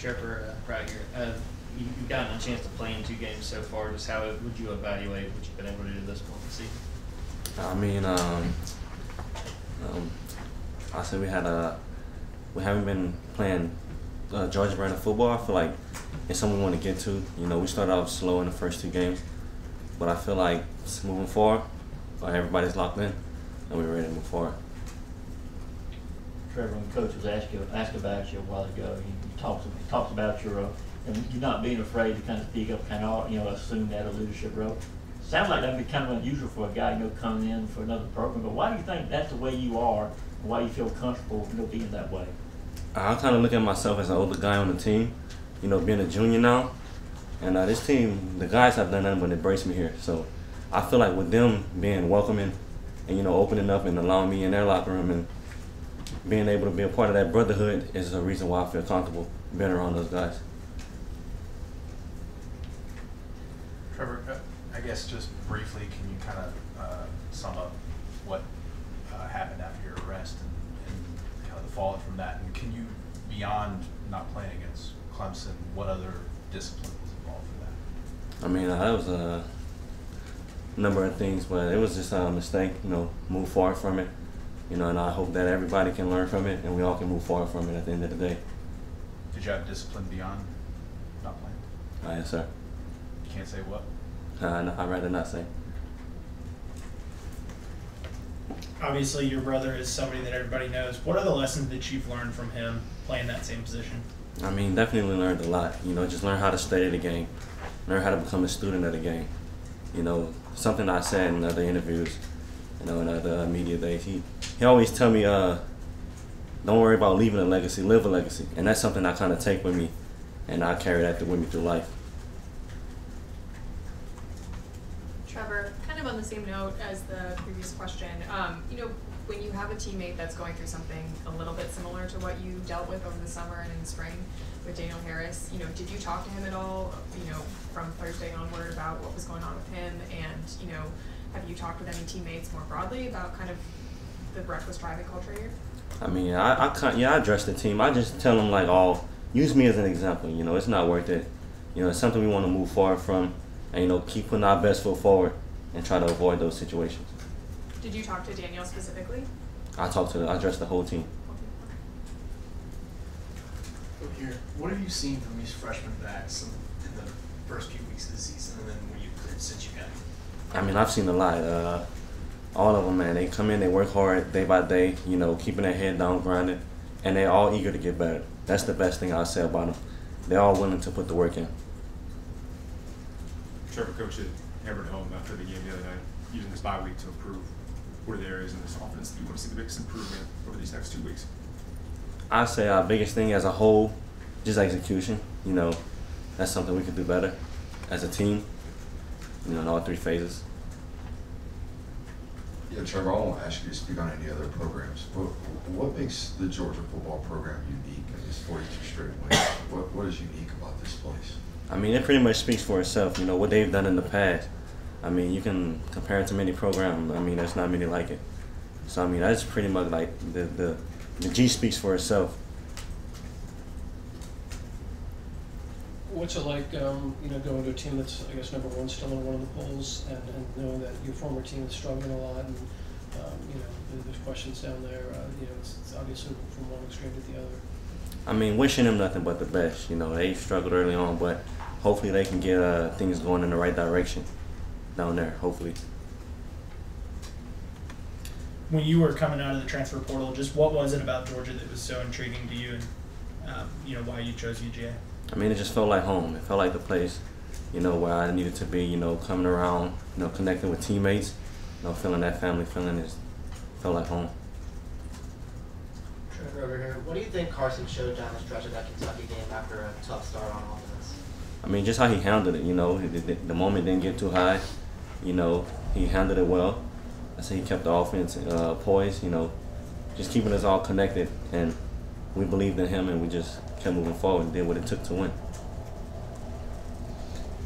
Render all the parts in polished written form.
Trevor, right here. You've gotten a chance to play in 2 games so far. Just how would you evaluate what you've been able to do this point this season? I mean, I said we haven't been playing Georgia brand of football. I feel like it's something we want to get to. You know, we started off slow in the first 2 games, but I feel like moving forward, everybody's locked in and we're ready to move forward. Trevor, when Coach was asked about you a while ago, he talks about your you not being afraid to kind of speak up, kind of assume that a leadership role. Sounds like that'd be kind of unusual for a guy coming in for another program. But why do you think that's the way you are? And why you feel comfortable being that way? I kind of look at myself as an older guy on the team, being a junior now, and this team, the guys have done nothing but embrace me here. So I feel like with them being welcoming and opening up and allowing me in their locker room and being able to be a part of that brotherhood is a reason why I feel comfortable being around those guys. Trevor, I guess just briefly, can you kind of sum up what happened after your arrest and kind of the fallout from that? And can you, beyond not playing against Clemson, what other discipline was involved in that? I mean, that was a number of things, but it was just a mistake, move forward from it. And I hope that everybody can learn from it and we all can move forward from it at the end of the day. Did you have discipline beyond not playing? Yes, sir. You can't say what? No, I'd rather not say. Obviously, your brother is somebody that everybody knows. What are the lessons that you've learned from him playing that same position? I mean, definitely learned a lot. Just learn how to study the game, learn how to become a student of the game. Something I said in other interviews, in other media days. He always tell me, don't worry about leaving a legacy, live a legacy. And that's something I kind of take with me, and I carry that with me through life. Trevor, kind of on the same note as the previous question, when you have a teammate that's going through something a little bit similar to what you dealt with over the summer and in the spring with Daniel Harris, did you talk to him at all, from Thursday onward about what was going on with him? And, have you talked with any teammates more broadly about kind of the reckless driving culture here? I mean, I address the team. I just tell them, use me as an example. It's not worth it. It's something we want to move forward from. And, keep putting our best foot forward and try to avoid those situations. Did you talk to Danielle specifically? I addressed the whole team. Here, what have you seen from these freshman backs in the first few weeks of the season, and then since you got here? I mean, I've seen a lot. All of them, man. They come in, they work hard day by day. Keeping their head down, grinding, and they're all eager to get better. That's the best thing I'll say about them. They're all willing to put the work in. Trevor, coach had hammered home after the game the other night, using this bye week to improve. What are the areas in this offense that you want to see the biggest improvement over these next 2 weeks? I'd say our biggest thing as a whole, just execution. That's something we could do better as a team, in all 3 phases. Yeah, Trevor, I won't ask you to speak on any other programs, but what makes the Georgia football program unique? I guess 42 straight wins. What is unique about this place? I mean, it pretty much speaks for itself. What they've done in the past. I mean, you can compare it to many programs. I mean, there's not many like it. So, I mean, that's pretty much like the G speaks for itself. What's it like, going to a team that's, I guess, number 1 still in one of the polls, and knowing that your former team is struggling a lot, and there's questions down there. It's obviously from one extreme to the other. I mean, wishing them nothing but the best. They struggled early on, but hopefully they can get things going in the right direction down there. Hopefully. When you were coming out of the transfer portal, just what was it about Georgia that was so intriguing to you, and why you chose UGA? I mean, it just felt like home. It felt like the place, where I needed to be. Coming around, connecting with teammates, feeling that family feeling felt like home. Trevor over here, what do you think Carson showed down the stretch of that Kentucky game after a tough start on offense? I mean, just how he handled it. The moment didn't get too high. He handled it well. I say he kept the offense poised. Just keeping us all connected, and we believed in him, and we just kept moving forward and did what it took to win.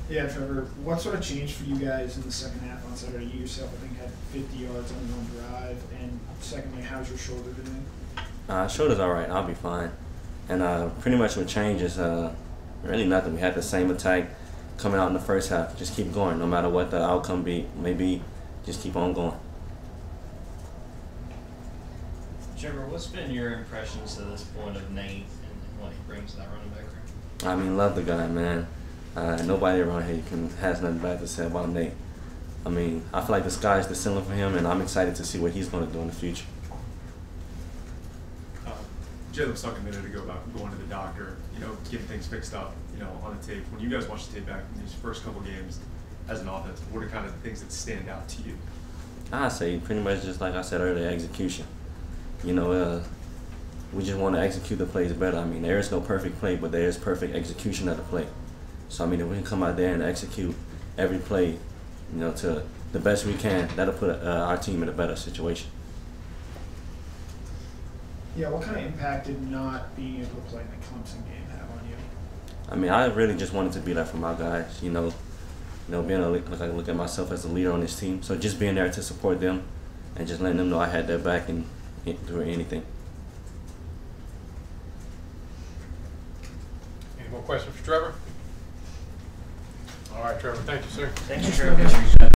Yeah, Trevor, what sort of changed for you guys in the second half on Saturday? You yourself, I think, had 50 yards on one drive, and secondly, how's your shoulder doing? Shoulder's all right. I'll be fine. And pretty much what changed is really nothing. We had the same attack coming out in the first half. Just keep going, no matter what the outcome may be. Just keep on going. Trevor, what's been your impressions to this point of Nate and what he brings to that running back room? I mean, love the guy, man. Nobody around here has nothing bad to say about Nate. I mean, I feel like the sky's the ceiling for him, and I'm excited to see what he's going to do in the future. Jay was talking a minute ago about going to the doctor, getting things fixed up, on the tape. When you guys watch the tape back in these first couple games as an offense, what are kind of the things that stand out to you? I say pretty much just like I said earlier, execution. We just want to execute the plays better. I mean, there is no perfect play, but there is perfect execution of the play. So, I mean, if we can come out there and execute every play, to the best we can, that'll put our team in a better situation. Yeah, what kind of impact did not being able to play in the Clemson game have on you? I mean, I really just wanted to be there for my guys, being I look at myself as a leader on this team. So just being there to support them and just letting them know I had their back and through anything. Any more questions for Trevor? All right, Trevor, thank you, sir. Thank you, Trevor.